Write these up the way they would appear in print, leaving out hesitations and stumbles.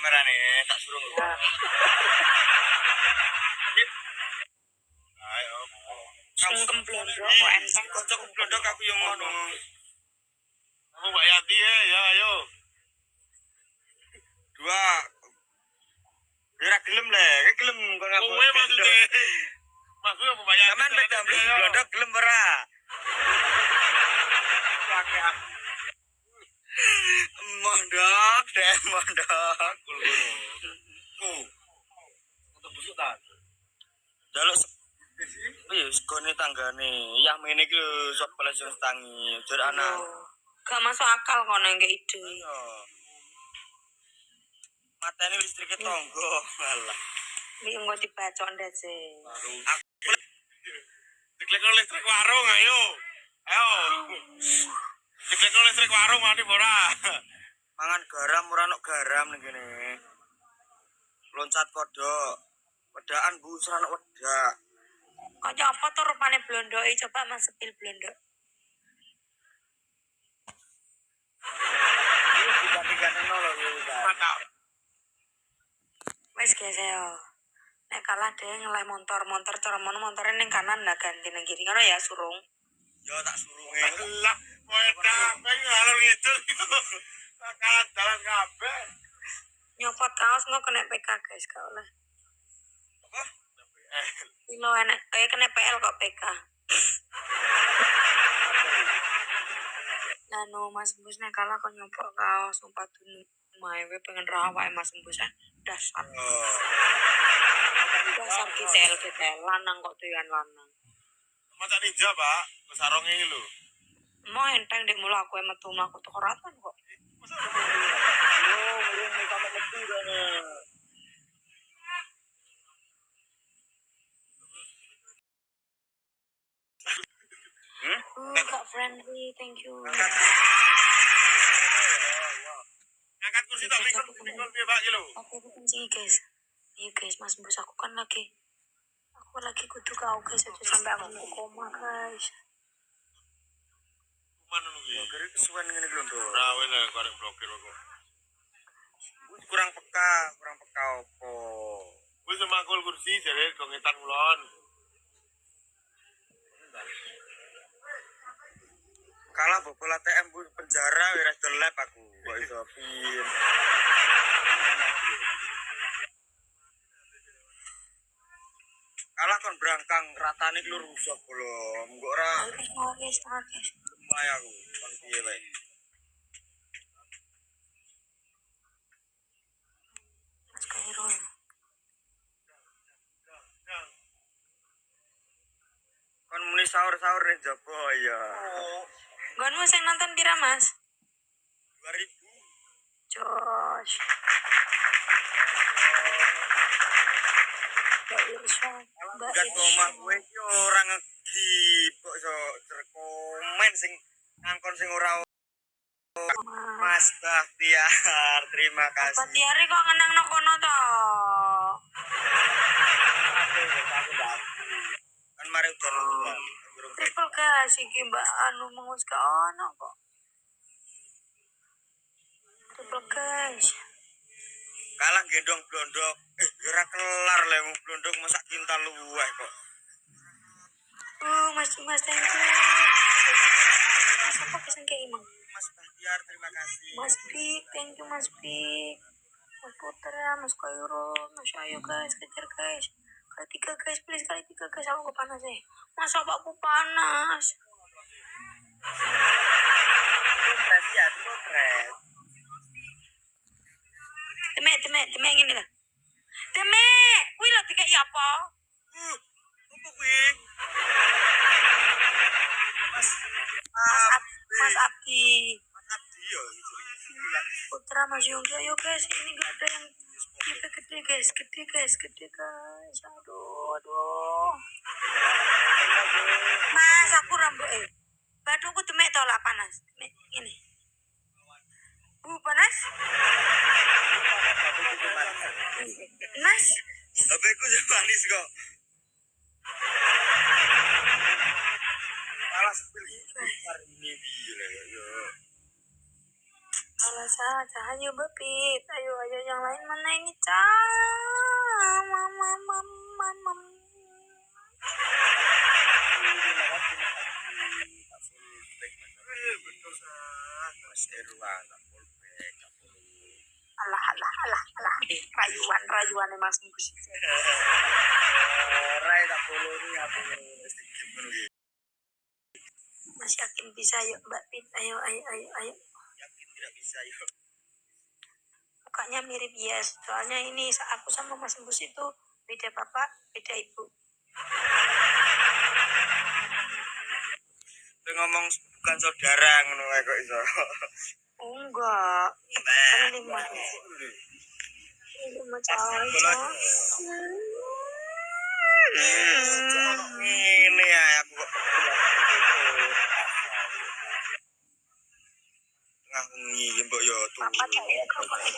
kamerane, tak suruh lho. Ayo. Sungkem blondok kok enteng. Kocok blondok aku yang ngono. Aku Mbak Yati ya, ayo. Dua. Ora gelem le, gelem kok ngaku. Kowe maksudnya. Maksud apa Mbak Yati? Sampeyan beda blondok gelem ora? Mondok, deh mondok. Untuk busuk ta. Jaluk iya, segone tanggane. Yah mene iki lho sok pelesur tangi, jur anak. Gak masuk akal kok nang ide. Iya. Matane listrike tonggo, malah. Iki engko dibacok ndak sih. Diklekno listrik warung ayo. Ayo. Diklekno listrik warung mati ora. Mangan garam ora ono garam ning kene. Loncat kodok. Wedaan Bu, ora ono wedak. Kok apa tuh rupane blondoke? Coba Mas sepil blondok. Mantap. Wes guys yo. Nek kalah deh ngeleh motor cara montore ning kanan lah ganti ning kiri ngono ya surung. Yo tak surunge. Lah, wedak pengen ngalor ngidul. Kalah jalan kabeh. Nyopot kaos engko kena PK guys gak oleh. Apa? Ilo enek kena PL kok PK. Nano Mas Embus nek kalah kok nyopot kaos numpak dunu. Maewe pengen rawake Mas Embus dasar. Dasar kita lanang kok doyan lanang. Macak ninja, Pak. Sarong iki lho. Mau enteng dek mula aku metu mlaku teko ratan kok. Urung nek kamu metu kene. Kak friendly, thank you. Ngangkat kursi tak pikul piye Pak iki lho. Oke, kencing guys. Iya guys, Mas Embus aku kan lagi kudu kau guys aja sampai aku mau koma guys. Mana ngono iki? Kira kesuwen ngene iki lho, Nduk. Ora wis arek blokir kok. Kurang peka opo? Wis mangkul kursi jare go ngetan ulon. Kalah bobol ATM bu penjara wis delep aku. Kok iso pin. Kalah kon brangkang ratane iki lho rusak lho. Engko ora. Guys. Lumai aku. Kon piye wae. Mas Kairo. Kon muni sahur-sahur ning jaba ya. Gonmu sing nonton pira Mas? 2000. Josh. Gak omah kowe iki ora ngegip kok iso komen sing ngangkon sing ora Mas Bahtiar, terima kasih. Bahtiar kok ngenang nang kono to? Kan mari udan. Triple gas iki Mbak anu mengus ke ono kok. Triple gas. Kalah gendong blondok. Ora kelar lemu blondok masak kintal luweh kok. Mas thank you. Mas apa pesen ke Imam? Mas Bahtiar, terima kasih. Mas Big, thank you Mas Big. Mas Putra, Mas Kairo, Mas Ayo guys, kejar guys. Kali 3 guys, please kali 3 guys, aku panas Masa aku panas? Kompres ya, kompres. Demek ngene lah. Demek, kuwi lho dikai apa? Apa kuwi? Mas Abdi. Mas Abdi yo iki. Putra Mas Yoga, ayo guys, ini enggak ada yang gede guys. Aduh. Mas, aku rambut badanku demek tau lah panas. Demek ini. Panas? Mas, HP-ku manis kok. Salah sepil hari ini piye yo. salah saja. Ayo Bepit, ayo yang lain mana ini Cang? Mam. Mas Irwan, fullback, Alah. Rayuan Mas Bus. Rai tak follow ni aku sedikit menunggu. Mas yakin bisa yuk Mbak Pit. Ayo. Yakin tidak bisa yuk. Mukanya mirip Yes. Soalnya ini aku sama Mas Bus itu beda bapak, beda ibu. Lu ngomong bukan saudara ngono ae kok iso. Oh enggak. Kan lima cowok. Ini ya aku kok tengah wengi mbok yo turu.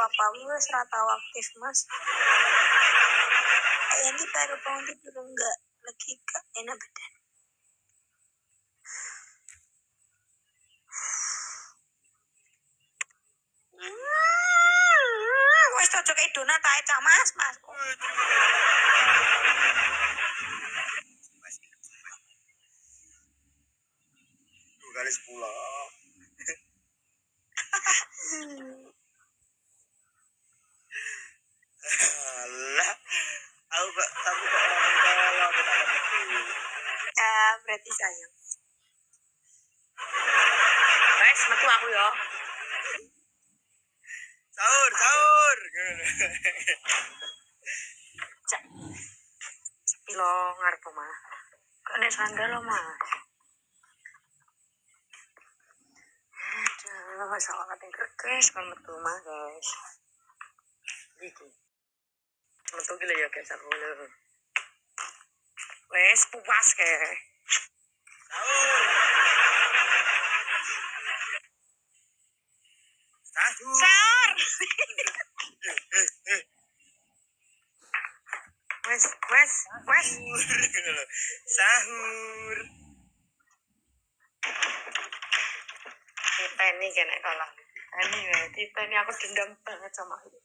Papa wis ra tau aktif Mas. Ini baru bangun tidur enggak lagi gak enak badan. Wes cocok idona tae cak Mas. Dua kali 10. Alah. Aku kok orang kalau aku tak ngerti. Berarti sayang. Guys, metu aku ya. Sahur. Cak. Sepi lo ngarep mah. Kok nek sandal lo mah. Aduh, salah kating krekes kan metu mah guys. Gitu. Metu gila ya guys aku lho. Wes puas ke. Sahur. Wes. Sahur. Kita ini kena kalah. Kita ini aku dendam banget sama itu.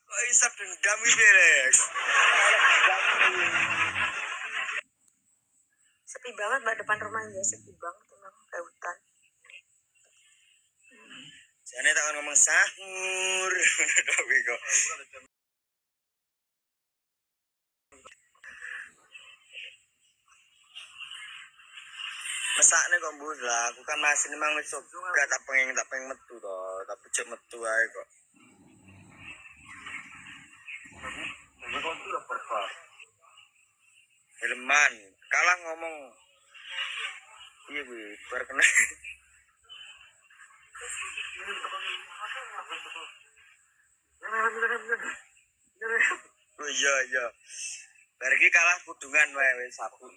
Kok bisa dendam iki, Rex? Sepi banget mbak depan rumahnya, sepi banget emang kayak hutan. Jane tak ngomong sahur. Tapi kok mesakne kok mbus lah, aku kan masih memang wis gak tak pengen metu to, tapi cek metu ae kok. Tapi kok tuh berapa? Filman, kalah ngomong. Iya gue, berkena. Oh iya. Berarti kalah kudungan wae sapu.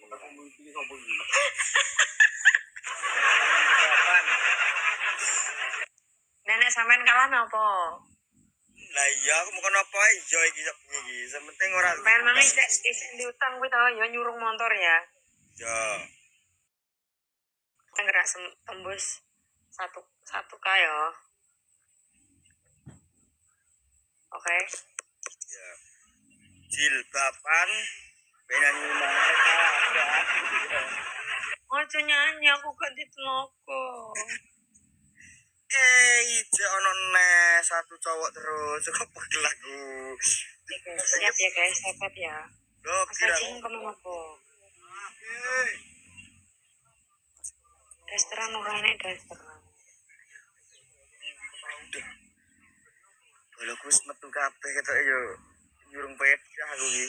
Nenek sampean kalah napa? Lah iya aku mau kenapa iya iki iki. Sementing ora. Sampean mang isek di utang kuwi to ya nyurung motor ya. Ya. Gerak tembus satu k ya. Oke. Ya. Jilbaban benani mana Ojo nyanyi aku gak ditenaga. Ije ono ne satu cowok terus kok pegel lagu. Siap ya guys, siap ya. Loh, kira. Kasih kamu apa? Restoran orangnya restoran. Kalau aku metu kabeh ketok yo nyurung pet aku iki.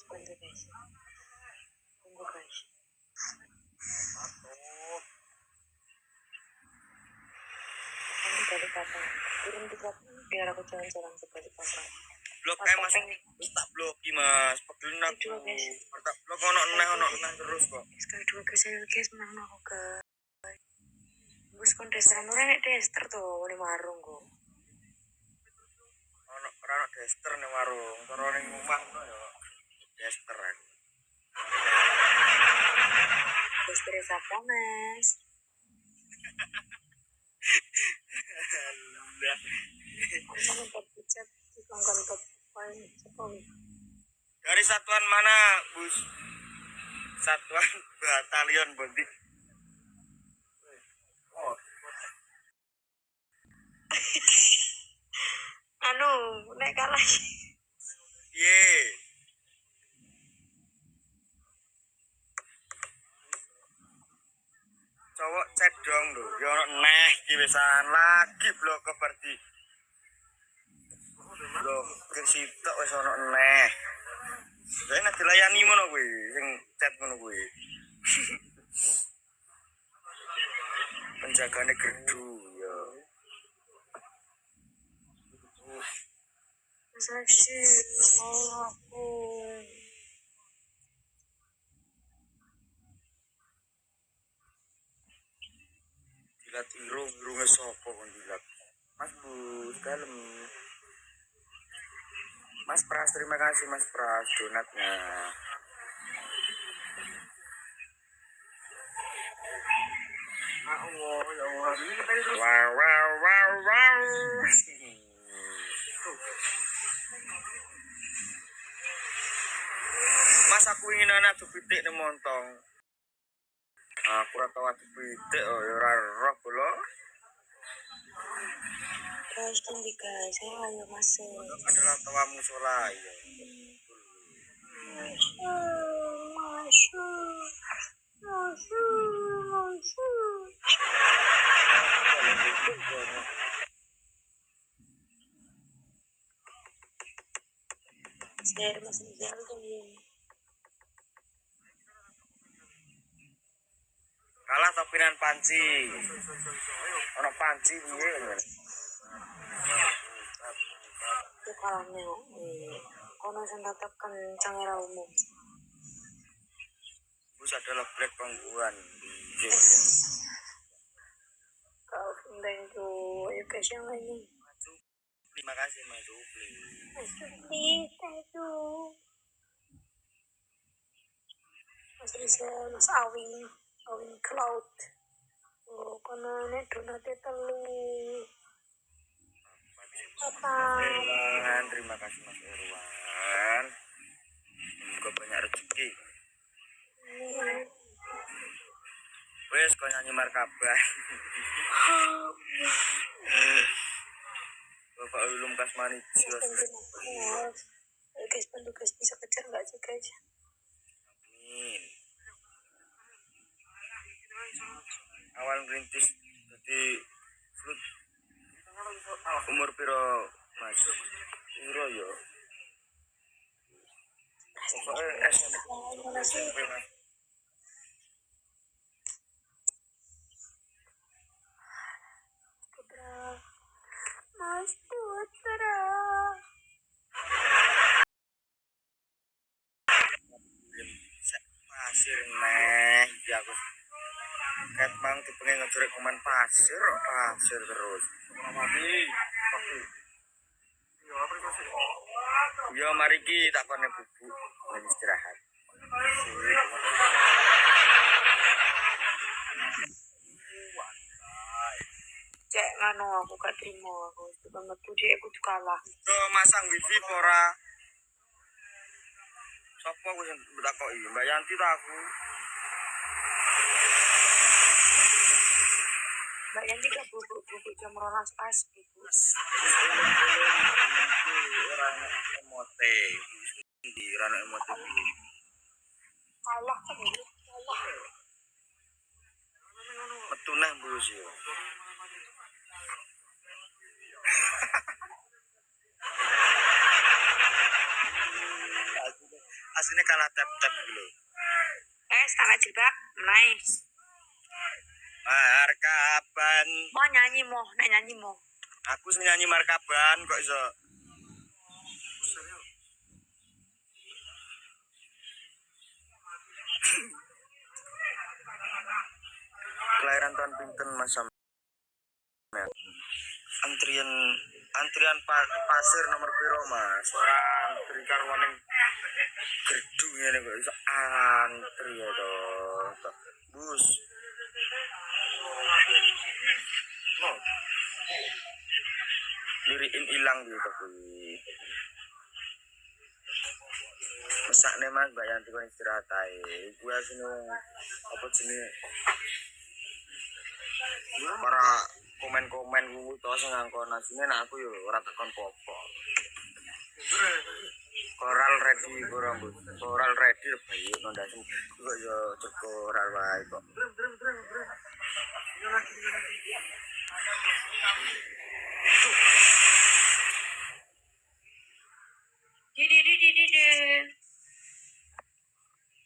Bantu guys. Tunggu guys. Ini dari kapan? Turun di kapan? Biar aku jalan-jalan ke Balikpapan. Blok Mas. Wis tak blok iki Mas. Pegel aku. Tak blok ono neh terus kok. Sekali dua guys menang aku guys. Bus kon restoran orangnya dester tuh di warung kok. Ono dester ning warung, karo ning omah ngono ya. Dester aku. Dester siapa, Mas? Kamu berbicara di kongkong poin sepuluh. Dari satuan mana, Bus? Satuan batalion Bondi. Oh, Anu, nek kalah. ye. Cowok cek dong lho, yo neh iki wisan lagi blok keperti. Lho, ke sitok wis ono neh. Lah nek dilayani ngono kuwi, sing chat ngono kuwi. Penjagane gerdu ya. Seleksi aku. Dilat irunge sapa kon dilat. Mas Bus, kalem. Mas Pras, terima kasih Mas Pras donatnya. Wow, wow, wow, wow. Mas aku ingin anak tuh pitik nih montong. Aku ora tau atu pitik oh ya ora roh lho. Guys, tinggi guys, ayo masuk. Adalah tawamu sholat ya. Share mas Rizal tuh ya. Kalah topinan panci. Ono panci piye ngono. Itu kalah nih, kono sing tetep kencang era umum. Bus adalah black pangguan. Kau thank you, ayo guys yang lain. Terima kasih Mas Supli. Mas Supli, thank you. Mas Rizal, Mas Awing, Awing Cloud. Oh, kono ini donatnya telu. Apa? Irwan, terima kasih Mas Irwan. Semoga banyak rezeki. Wes kau nyanyi markaban. Bapak Ulum Kasmani Sios. Guys, bantu guys bisa kejar nggak sih guys? Amin. Awal merintis jadi flut umur piro Mas? Piro yo? Pokoknya SMP Mas. Putra, Mas Putra. Pasir neh, ya aku ket mang dipengen ngejrek kuman pasir terus. Yo mari ki tak kone bubu lagi istirahat. Cek nganu aku gak terima aku itu banget tuh dia aku tuh kalah. Yo masang wifi ora. Sopo aku sing takoki Mbak Yanti ta aku. Mbak Yanti gak bubuk jam rolas pas gitu. Orang emote, di rano emote. Kalah kan ini, kalah. Metu neh bus yo. Aslinya kalah tap-tap dulu. Setengah jilbab, nice. Markaban. Mau nyanyi mau, nek nyanyi mau. Aku sing nyanyi markaban kok iso. Kelahiran tahun pinten Mas Sam? Antrian pasir nomor piro Mas? Ora antri karo ning gerdu ngene kok iso antri ya to. Bus. No. ilang gitu kuwi. Mesakne Mas Mbak Yanti kon istirahat ae. Kuwi asine apa jenenge para komen-komen kuwi to sing ngangkon asine nek aku yo ora takon popo. Koral ready kurang Bu. Koral ready bayi nondas kok yo teko koral wae kok. Di.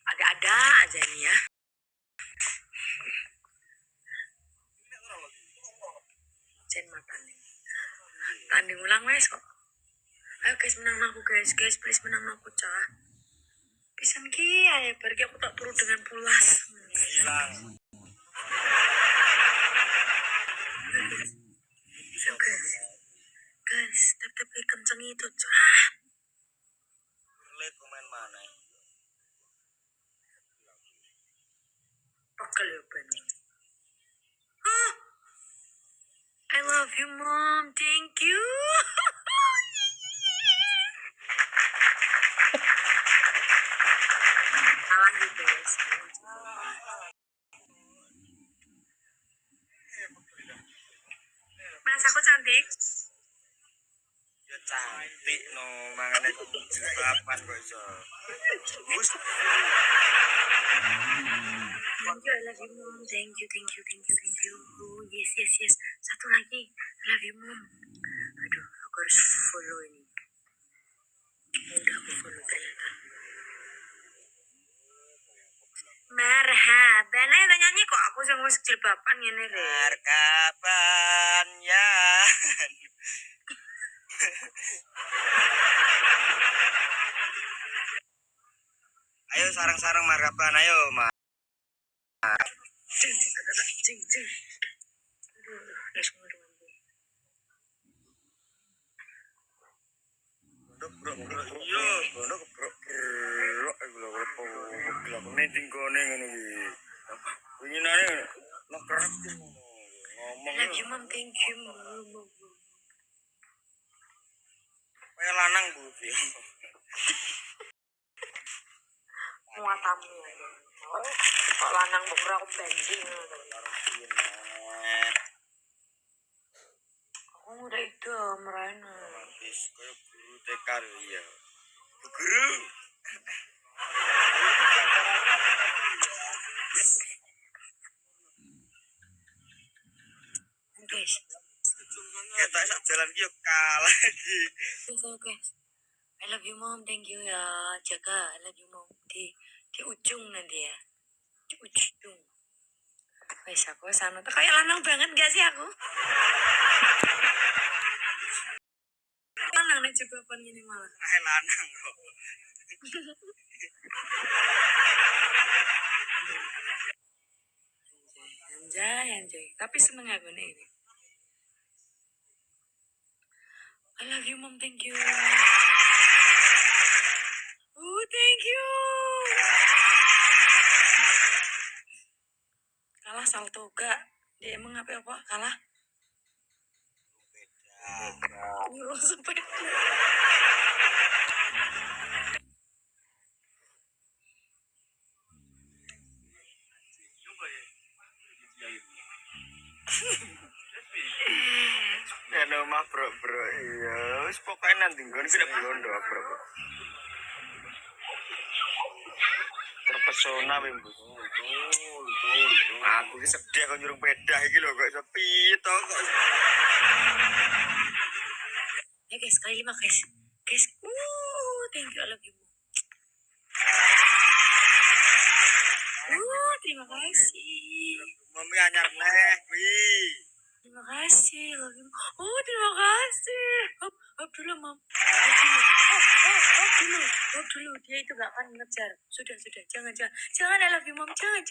Ada-ada aja nih ya. Jen mata nih. Tanding ulang wes kok. Ayo guys menang aku guys please menang aku cah. Pisan ki ayo pergi aku tak turu dengan pulas. Hilang. Guys, tapi kenceng itu cah. Lihat komen mana? Pakal ya Ben. I love you mom, thank you. Salah gitu guys. Mas aku cantik. Ya cantik no, mangane jilbaban kok iso. Bus. Thank you, I love you mom. Thank you. Oh, yes. Satu lagi, I love you mom. Aduh, aku harus follow ini. Udah aku follow ternyata. Marhaban, ayo tak nyanyi kok aku sing wis jilbaban ngene lho. Markaban ya. Ayo sarang-sarang markaban ayo, Mas. Cing. Aduh, langsung aduh. Iya, ngono kebrok iku lho opo aku nending gone ngene iki. Winginane nek keras ngomong. Love you mom, thank you mom. Kaya lanang Bu. Muatamu. Kok lanang bukur aku bensin. Aku udah itu merana. Romantis kaya guru TK lho iya. Bu Guru. Guys. Ketok sak jalan ki yo kalah iki. Guys. I love you mom, thank you ya. Jaga, I love you mom. Di ujung nanti ya. Di ujung. Wes aku sana tuh kayak lanang banget gak sih aku? Lanang nih jilbaban gini malah. Kayak lanang kok. Anjay. Tapi seneng aku nih ini. I love you mom, thank you. Oh, thank you. Kalah salto gak? Dia emang apa? Kalah? Nyuruh sepeda. Ya nomah bro iya wis pokoke nanti nggon sing ngono bro. Terpesona weh Bu. Aku ki sedih kok nyurung pedah iki lho kok sepi to kok. Ya guys, kali 5 guys. Thank you, I love you. Terima kasih. Mami anyar neh kuwi. Terima kasih, love you. Terima kasih. Hop dulu, Mom. Hop dulu. Dia itu gak akan ngejar. Sudah. Jangan. Jangan, I love you, Mom. Jangan.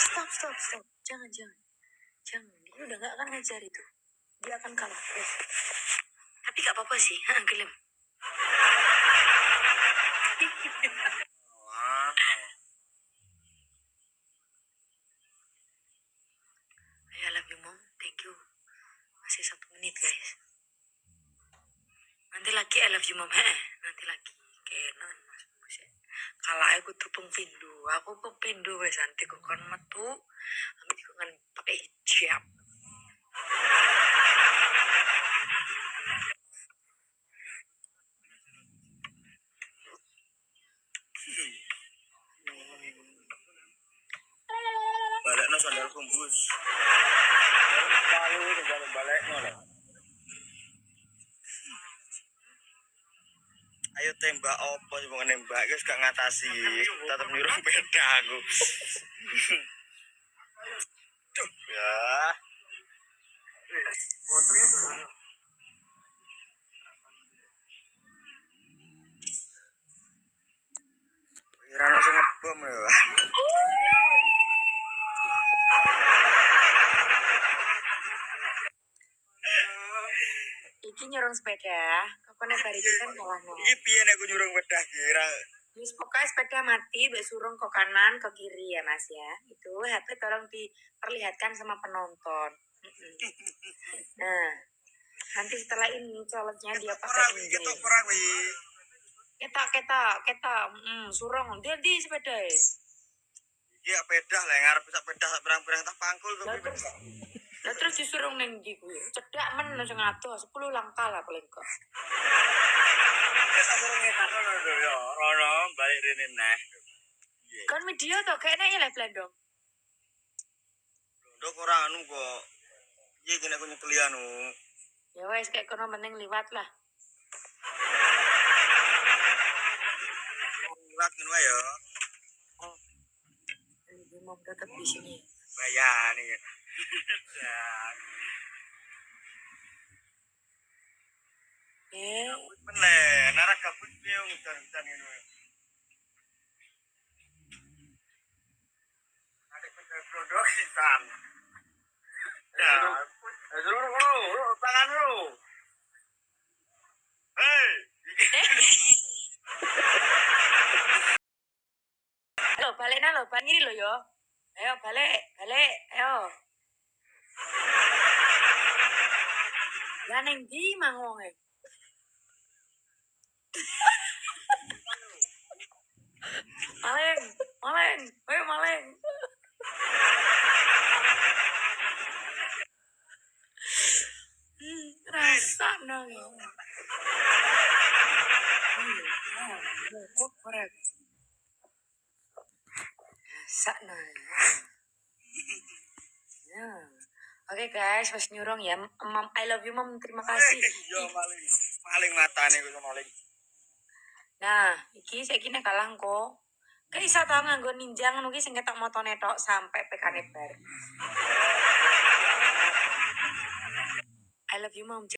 Stop. Jangan. Dia udah gak akan ngejar itu. Dia akan kalah. Tapi gak apa-apa sih. Gelem. I love you, Mom. Thank you. Masih 1 Nanti lagi I love you mom. Nanti lagi kenan Mas. Kalau aku tuh pengpindu, aku pengpindu wes nanti kok kan metu, nanti kok kan pakai hijab. Balekno sandal kumbus. Lalu tinggal balekno lah. Ayo tembak apa sih mau nembak guys gak ngatasi tetap nyuruh beda aku. Duh ya. Kira anak sing ngebom ya. Iki nyorong sepeda, kok nek bari iki kan kalah no. Iki piye nek aku nyuruh bedah kira. Wis pokoknya sepeda mati, mbak surung ke kanan ke kiri ya mas ya. Itu HP tolong diperlihatkan sama penonton. Nah, nanti setelah ini challenge-nya dia pakai ini. Ketok perang wi. Ketak, surung dia di sepeda ya. Iki gak pedah lah ngarep sak pedah sak perang-perang tak pangkul tuh. Lah terus disuruh neng ndi kuwi. Cedak men sing adoh 10 langkah lah paling kok. Rono balik rene neh. Kan media to kayaknya ya live dong. Ndok ora anu kok. Iya kena aku nyekeli anu. Ya wes kayak kono meneng liwat lah. Liwat ngono wae ya. Ini mau tetap di sini. Bayani. Meneh, nara kabut piye udan-udan ngono. Ada pendek hitam. Ya, dulu tangan lu. Hei. Halo, balik lo, ngiri lo yo. Ayo balik, ayo. Lah neng ndi mang wonge? Maleng, ayo maleng. Rasa nang. Kok ora. Sakna. Ya. Oke guys, pas nyurung ya. Mom, I love you mom. Terima kasih. Yo maling matane kuwi maling. Nah, iki saiki nek kalah engko. Kayak iso tau nganggo ninja ngono ki sing ketok motone tok sampai pekane bar. I love you mom.